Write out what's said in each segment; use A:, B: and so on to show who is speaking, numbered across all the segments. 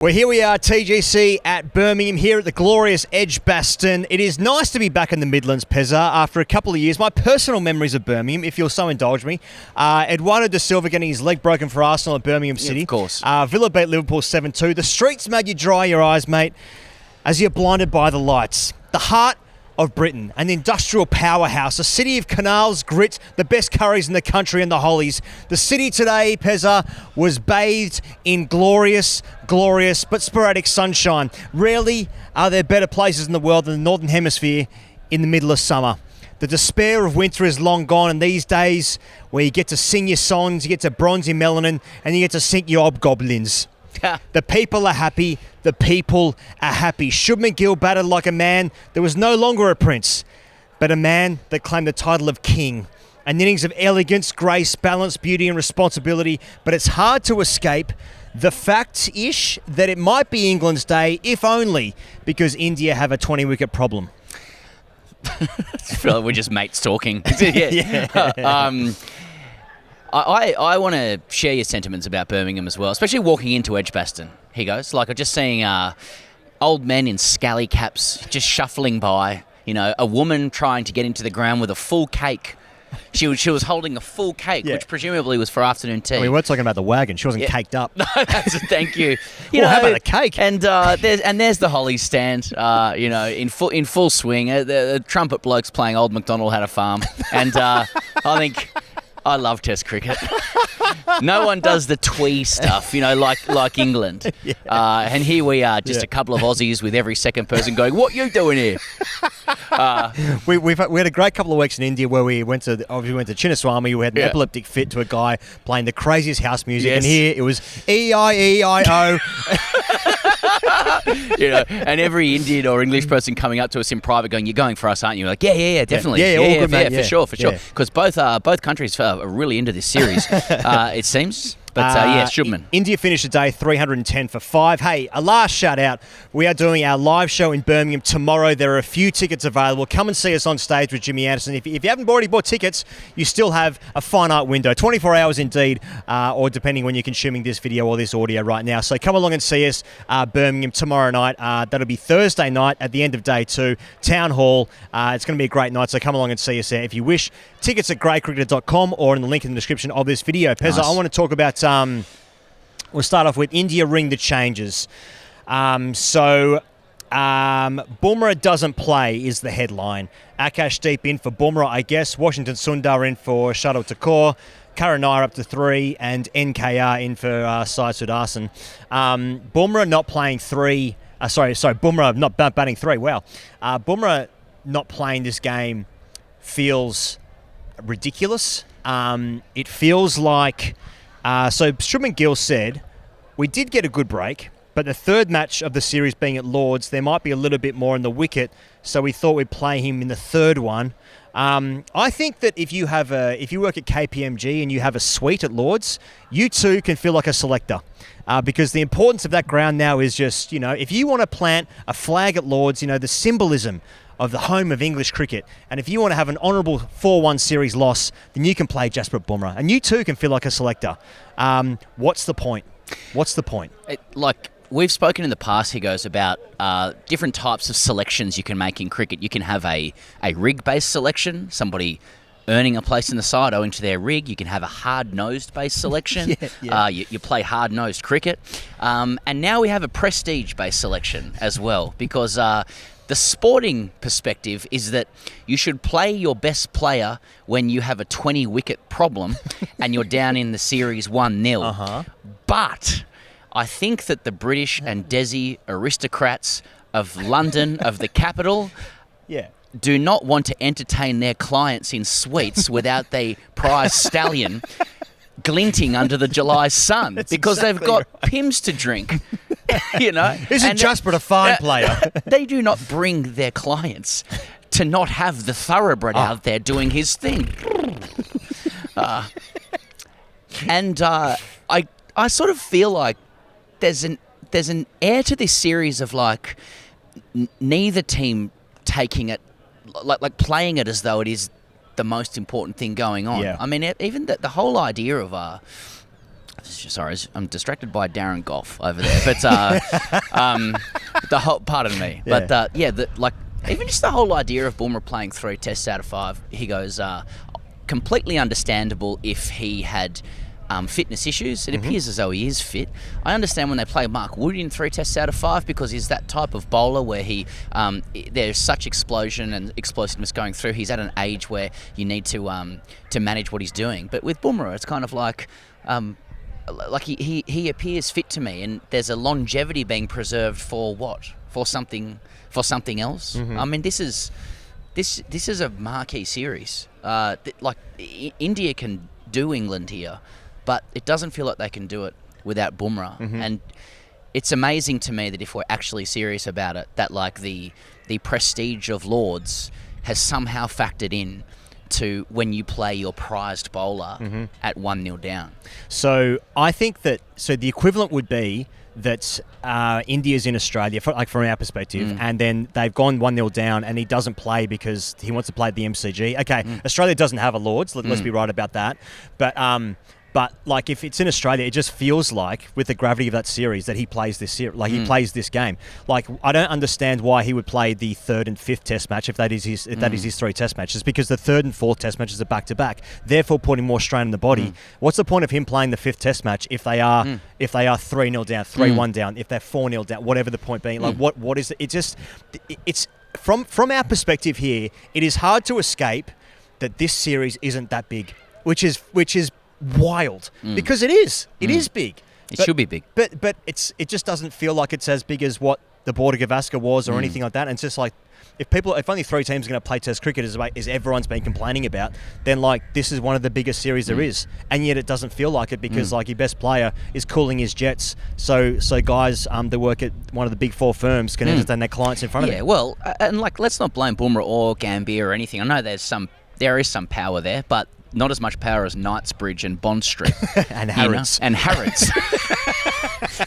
A: Well, here we are, TGC at Birmingham, here at the glorious Edgbaston. It is nice to be back in the Midlands, Pezza, after a couple of years. My personal memories of Birmingham, if you'll so indulge me. Eduardo da Silva getting his leg broken for Arsenal at Birmingham City.
B: Yeah, of course.
A: Villa beat Liverpool 7-2. The streets made you dry your eyes, mate, as you're blinded by the lights. The heart of Britain, an industrial powerhouse, a city of canals, grit, the best curries in the country and the hollies. The city today, Pezza, was bathed in glorious but sporadic sunshine. Rarely are there better places in the world than the Northern Hemisphere in the middle of summer. The despair of winter is long gone, and these days where you get to sing your songs, you get to bronze your melanin, and you get to sink your hobgoblins. The people are happy. The people are happy. Shubman Gill batted like a man that was no longer a prince, but a man that claimed the title of king. An innings of elegance, grace, balance, beauty and responsibility. But it's hard to escape the fact-ish that it might be England's day, if only because India have a 20-wicket problem.
B: I feel like we're just mates talking. Yeah. I want to share your sentiments about Birmingham as well, especially walking into Edgbaston. He goes, like, I'm just seeing old men in scally caps just shuffling by. You know, a woman trying to get into the ground with a full cake. She was holding a full cake, which presumably was for afternoon tea.
A: I mean, we're talking about the wagon. She wasn't caked up.
B: No, thank you.
A: How about a cake?
B: And there's the Holly stand. In full swing. The trumpet blokes playing Old MacDonald Had a Farm, and I think. I love Test cricket. No one does the twee stuff, like England. Yeah. And here we are, just a couple of Aussies with every second person going, "What you doing here?"
A: We had a great couple of weeks in India where we went to Chinnaswamy. We had an epileptic fit to a guy playing the craziest house music, and here it was E-I-E-I-O.
B: And every Indian or English person coming up to us in private going, "You're going for us, aren't you?" We're like, yeah, definitely.
A: Yeah, all good, mate.
B: For sure. Because both countries are really into this series, it seems. But Shubman.
A: India finished the day 310 for 5. Hey, a last shout out. We are doing our live show in Birmingham tomorrow. There are a few tickets available. Come and see us on stage with Jimmy Anderson. If you haven't already bought tickets, you still have a finite window, 24 hours indeed, or depending when you're consuming this video or this audio right now. So come along and see us, Birmingham, tomorrow night. That'll be Thursday night at the end of day 2, Town Hall. It's going to be a great night, so come along and see us there if you wish. Tickets at greycricketer.com or in the link in the description of this video. Pezza, nice. I want to talk about... we'll start off with India ring the changes. Bumrah doesn't play is the headline. Akashdeep in for Bumrah, I guess. Washington Sundar in for Shardul Thakur. Karan up to 3 and NKR in for Sai Sudarshan. Bumrah not playing 3. Bumrah not batting 3. Wow. Bumrah not playing this game feels ridiculous. It feels like... So Shubman Gill said, we did get a good break, but the third match of the series being at Lords, there might be a little bit more in the wicket, so we thought we'd play him in the third one. I think that if you work at KPMG and you have a suite at Lords, you too can feel like a selector. Because the importance of that ground now is just, if you want to plant a flag at Lords, the symbolism of the home of English cricket. And if you want to have an honourable 4-1 series loss, then you can play Jasprit Bumrah. And you too can feel like a selector. What's the point?
B: We've spoken in the past, he goes, about different types of selections you can make in cricket. You can have a rig-based selection, somebody earning a place in the side owing to their rig. You can have a hard-nosed based selection. You play hard-nosed cricket. And now we have a prestige-based selection as well, because... the sporting perspective is that you should play your best player when you have a 20-wicket problem and you're down in the series 1-0. Uh-huh. But I think that the British and Desi aristocrats of London, of the capital, do not want to entertain their clients in suites without their prize stallion glinting under the July sun. That's because they've got Pims to drink.
A: Isn't Jasprit a fine player?
B: They do not bring their clients to not have the thoroughbred out there doing his thing. I sort of feel like there's an air to this series of neither team taking it like playing it as though it is the most important thing going on. Yeah. I mean, even the whole idea of Sorry, I'm distracted by Darren Goff over there. But the whole pardon me.
A: Yeah.
B: But even just the whole idea of Bumrah playing 3 tests out of 5, he goes completely understandable if he had fitness issues. It appears as though he is fit. I understand when they play Mark Wood in 3 tests out of 5 because he's that type of bowler where there's such explosion and explosiveness going through. He's at an age where you need to manage what he's doing. But with Bumrah, it's kind of like he appears fit to me, and there's a longevity being preserved for what? For something else. I mean, this is a marquee series. India can do England here, but it doesn't feel like they can do it without Bumrah. And it's amazing to me that if we're actually serious about it, that like the prestige of Lords has somehow factored in to when you play your prized bowler at 1-0 down.
A: So I think that the equivalent would be that India's in Australia, from our perspective, and then they've gone 1-0 down, and he doesn't play because he wants to play at the MCG. Okay, Australia doesn't have a Lords. Let's be right about that. But like if it's in Australia, it just feels like with the gravity of that series that he plays this he plays this game. Like I don't understand why he would play the 3rd and 5th Test match if that is his 3 Test matches, because the 3rd and 4th Test matches are back to back, therefore putting more strain on the body. What's the point of him playing the 5th Test match if they are 3-0 down, 3-1 down, if they're 4-0 down, whatever the point being? Like what is it? It's from our perspective here, it is hard to escape that this series isn't that big, which is wild, because it is big.
B: It should be big,
A: but it just doesn't feel like it's as big as what the Border Gavaskar was or anything like that. And it's just like if only 3 teams are going to play Test cricket as everyone's been complaining about, then like this is one of the biggest series there is, and yet it doesn't feel like it because like your best player is cooling his jets, so guys that work at one of the big 4 firms can entertain their clients in front of them.
B: Yeah, well, and like let's not blame Bumrah or Gambia or anything. I know there is some power there, but not as much power as Knightsbridge and Bond Street.
A: And Harrods.
B: And Harrods.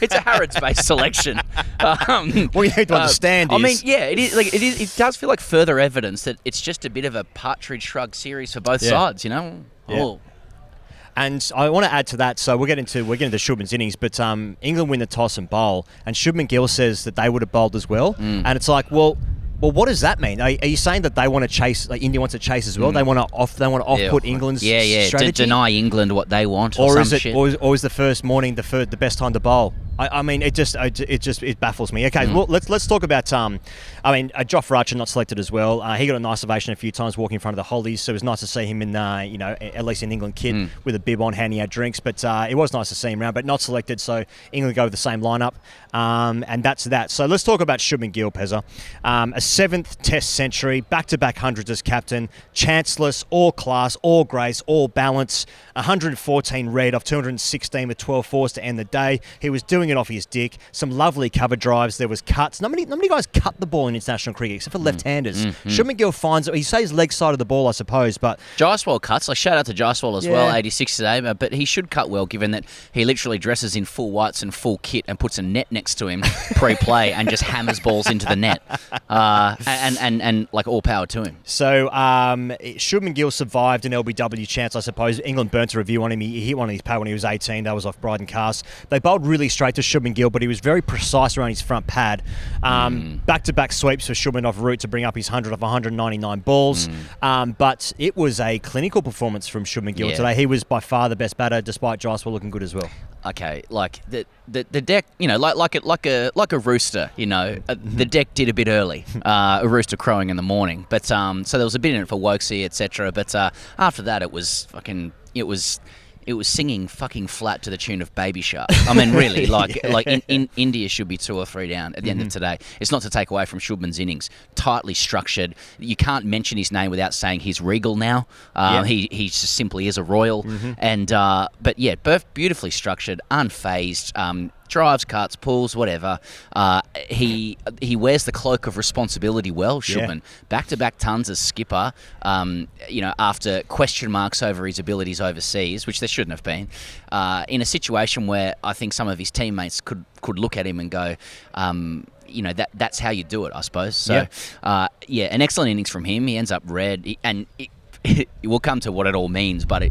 B: It's a Harrods-based selection.
A: What you need to understand is...
B: I mean, yeah, it does feel like further evidence that it's just a bit of a partridge shrug series for both sides, you know?
A: Yeah.
B: Oh.
A: And I want to add to that, so we're getting to Shubman's innings, but England win the toss and bowl, and Shubman Gill says that they would have bowled as well. And it's like, well, what does that mean? Are you saying that they want to chase, like India wants to chase as well? They want to off-put England's strategy?
B: Deny England what they want, or
A: is
B: some
A: it,
B: shit.
A: Or is the first morning the best time to bowl? I mean, it baffles me. Okay, well, let's talk about. Joff Archer not selected as well. He got a nice ovation a few times walking in front of the Hollies, so it was nice to see him in at least in England kit with a bib on, handing out drinks. But it was nice to see him around, but not selected. So England go with the same lineup, and that's that. So let's talk about Shubman Gill, Pezza. A 7th Test century, back-to-back hundreds as captain, chanceless, all class, all grace, all balance. 114 red off 216 with 12 fours to end the day. He was doing it off his dick. Some lovely cover drives. There was cuts. Not many guys cut the ball in international cricket except for left-handers. Shubman Gill finds it. He says leg side of the ball, I suppose, but
B: Jaiswal cuts. Like shout out to Jaiswal as well, 86 today. But he should cut well, given that he literally dresses in full whites and full kit and puts a net next to him pre-play and just hammers balls into the net. And like all power to him.
A: So Shubman Gill survived an LBW chance, I suppose. England burnt a review on him. He hit one of his pad when he was 18. That was off Bryden Cast. They bowled really straight to Shubman Gill, but he was very precise around his front pad. Back-to-back sweeps for Shubman off route to bring up his 100 off 199 balls. But it was a clinical performance from Shubman Gill today. He was by far the best batter, despite Jaiswal looking good as well.
B: Okay, like the deck, you know, like a rooster, you know, the deck did a bit early. A rooster crowing in the morning, but so there was a bit in it for Wokesy, etc. But after that, it was singing fucking flat to the tune of Baby Shark. I mean, really, in India should be 2 or 3 down at the end of today. It's not to take away from Shubman's innings. Tightly structured. You can't mention his name without saying he's regal now. He just simply is a royal. And but yeah, beautifully structured, unfazed. Drives, cuts, pulls, whatever. He wears the cloak of responsibility well, Shubman. Back-to-back tons as skipper, after question marks over his abilities overseas, which there shouldn't have been, in a situation where I think some of his teammates could look at him and go, that's how you do it, I suppose. So, an excellent innings from him. He ends up red, we'll come to what it all means, but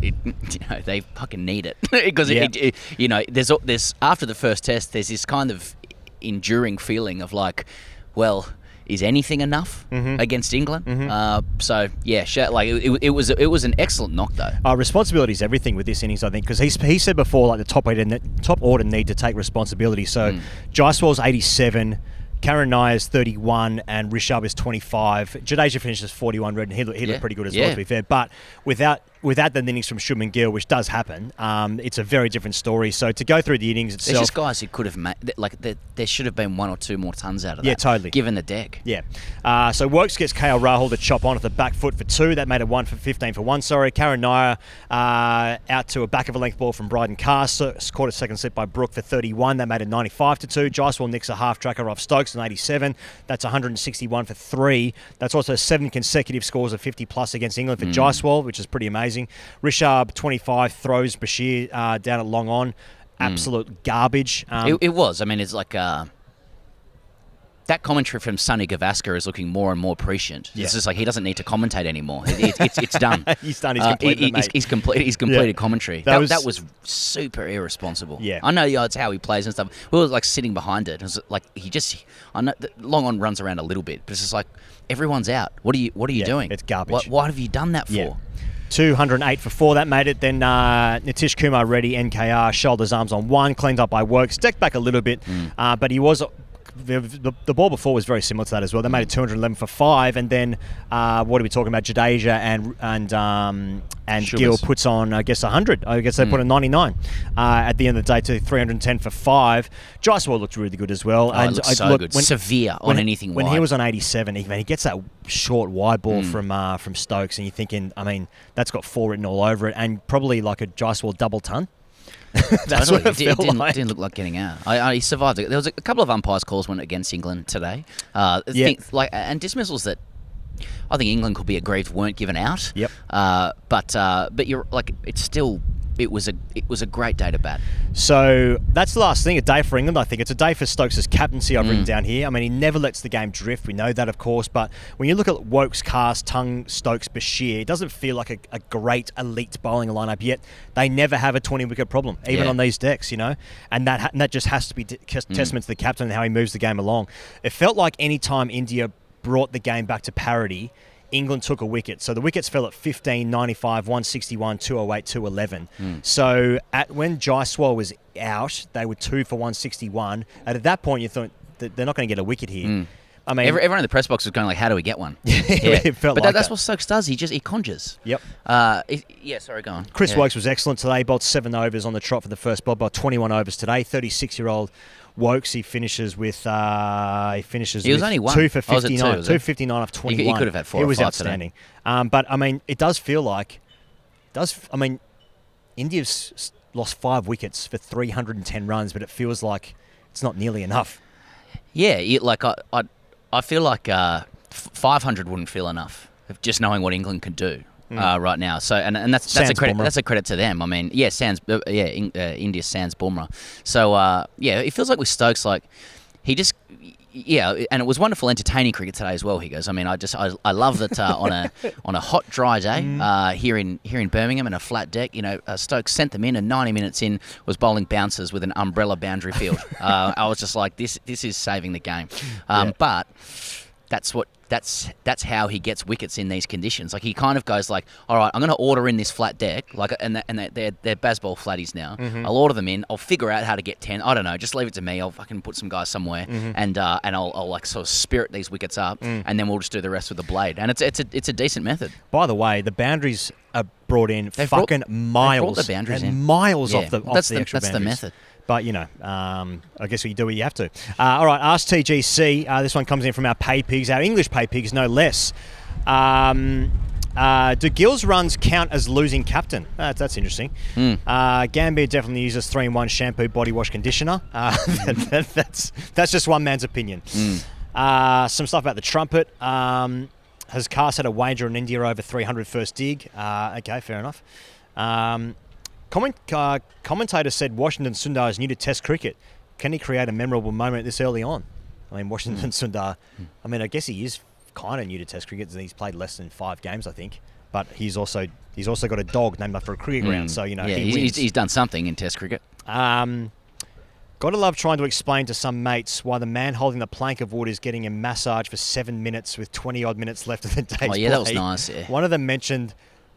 B: they fucking need it because there's after the first test, there's this kind of enduring feeling of like, well, is anything enough against England? So yeah, it was an excellent knock though.
A: Responsibility is everything with this innings, I think, because he said before, like, the top order need to take responsibility. So Jaiswal's 87. Karen Nair's 31 and Rishabh is 25. Jadeja finishes 41 red, and he looked pretty good as well, to be fair. But without the innings from Shubman Gill, which does happen, it's a very different story. So to go through the innings itself...
B: There's just guys who could have made... Like, there should have been 1 or 2 more tons out of that.
A: Yeah, totally.
B: Given the deck.
A: Yeah. So Wokes gets KL Rahul to chop on at the back foot for 2. That made it 15 for 1, sorry. Karen Nair out to a back of a length ball from Bryden Carr. Caught a second set by Brook for 31. That made it 95 to 2. Jaiswal nicks a half tracker off Stokes, an 87. That's 161 for 3. That's also 7 consecutive scores of 50 plus against England for Jaiswal, which is pretty amazing. Rishabh 25 throws Bashir down at long on. Absolute garbage.
B: It was. I mean, it's like that commentary from Sonny Gavaskar is looking more and more prescient. Yeah. It's just like he doesn't need to commentate anymore. It's done.
A: He's done. He's completed.
B: He's completed commentary. That was super irresponsible.
A: Yeah.
B: I know it's how he plays and stuff. We were like sitting behind it. It was like I know long on runs around a little bit, but it's just like everyone's out. What are you doing?
A: It's garbage.
B: What have you done that for?
A: Yeah. 208 for 4. That made it. Then Nitish Kumar Reddy, NKR, shoulders arms on 1, cleaned up by Wokes, decked back a little bit, but he was... The ball before was very similar to that as well. They made it 211 for 5, and then what are we talking about? Jadeja and Gill puts on, I guess, 100. I guess they put a 99 at the end of the day to 310 for 5. Jaiswal looked really good as well.
B: Good. Severe on anything
A: when
B: wide.
A: He was on 87, he gets that short wide ball from Stokes, and you're thinking, I mean, that's got 4 written all over it, and probably like a Jaiswal double ton. That's what it
B: didn't look like getting out. He survived. There was a couple of umpires' calls went against England today. And dismissals that I think England could be aggrieved weren't given out.
A: Yep.
B: But you're like, it was a great day to bat.
A: So that's the last thing. A day for England, I think. It's a day for Stokes' captaincy. I've written down here. I mean, he never lets the game drift. We know that, of course. But when you look at Wokes, Cast, Tongue, Stokes, Bashir, it doesn't feel like a great elite bowling lineup yet. They never have a 20-wicket problem, even on these decks, And that just has to be testament to the captain and how he moves the game along. It felt like any time India brought the game back to parity, England took a wicket. So the wickets fell at 15, 95, 161, 208, 211. So when Jaiswal was out, they were 2 for 161. And at that point, you thought that they're not going to get a wicket here. I mean,
B: everyone in the press box was going like, "How do we get one?"
A: It felt
B: but
A: like
B: that's what Stokes does. He conjures.
A: Yep.
B: Sorry, go on.
A: Chris Wokes was excellent today. Bowled 7 overs on the trot for the first bowl. Bowled 21 overs today. 36-year-old Wokes. He finishes with.
B: He was only 1.
A: 2 for 59. 259 off 21.
B: He could have had 4 or 5
A: It was outstanding. But I mean, it does feel like. India's lost 5 wickets for 310 runs, but it feels like it's not nearly enough.
B: Yeah, I feel like 500 wouldn't feel enough, just knowing what England can do right now. So and that's a credit. Bumrah. That's a credit to them. I mean, India sans Bumrah. So it feels like with Stokes, like he just. Yeah, and it was wonderful, entertaining cricket today as well. He goes. I mean, I love that on a hot, dry day here in Birmingham and a flat deck. Stokes sent them in, and 90 minutes in was bowling bouncers with an umbrella boundary field. I was just like, this is saving the game. But that's how he gets wickets in these conditions. Like he kind of goes like, all right, I'm going to order in this flat deck, they're baseball flatties now. I'll order them in. I'll figure out how to get 10. I don't know. Just leave it to me. I'll fucking put some guys somewhere, and I'll like sort of spirit these wickets up, and then we'll just do the rest with the blade. And it's a decent method.
A: By the way, the boundaries are brought in miles.
B: The boundaries in
A: miles off the actual boundaries.
B: That's the method.
A: But, I guess you do what you have to. All right, Ask TGC. This one comes in from our pay pigs, our English pay pigs, no less. Do Gill's runs count as losing captain? That's interesting. Gambier definitely uses 3-in-1 shampoo, body wash, conditioner. That's just one man's opinion. Some stuff about the trumpet. Has Cast had a wager on India over 300 first dig? Okay, fair enough. Commentator said Washington Sundar is new to Test cricket. Can he create a memorable moment this early on? I mean, Washington Sundar, I guess he is kind of new to Test cricket. He's played less than 5 games, I think. but he's also got a dog named after a cricket ground. So he wins.
B: He's done something in Test cricket.
A: Gotta love trying to explain to some mates why the man holding the plank of wood is getting a massage for 7 minutes with 20-odd minutes left of the day's play.
B: That was nice, yeah.
A: One of them mentioned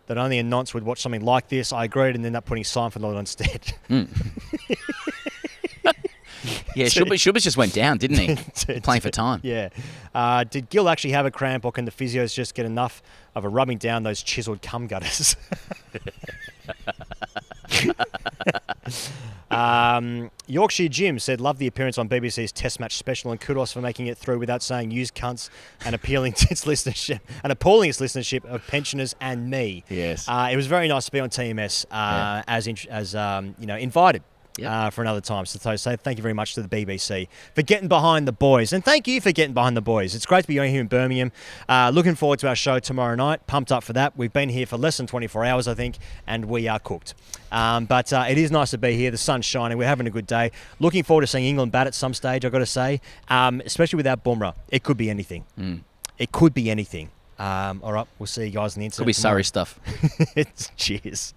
A: that only a nonce would watch something like this. I agreed and ended up putting Seinfeld on instead.
B: Yeah, Shubman just went down, didn't he? Playing for time.
A: Yeah. Did Gill actually have a cramp, or can the physios just get enough of a rubbing down those chiselled cum gutters? Yorkshire Jim said, love the appearance on BBC's Test Match Special and kudos for making it through without saying use cunts and appealing to its listenership and appalling its listenership of pensioners and me.
B: Yes.
A: It was very nice to be on TMS as invited.
B: Yep.
A: For another time. So thank you very much to the BBC for getting behind the boys. And thank you for getting behind the boys. It's great to be here in Birmingham. Looking forward to our show tomorrow night. Pumped up for that. We've been here for less than 24 hours, I think, and we are cooked. But it is nice to be here. The sun's shining. We're having a good day. Looking forward to seeing England bat at some stage, I've got to say, especially without Bumrah. It could be anything. It could be anything. All right, we'll see you guys on the internet.
B: Could be
A: tomorrow.
B: Surrey stuff.
A: Cheers.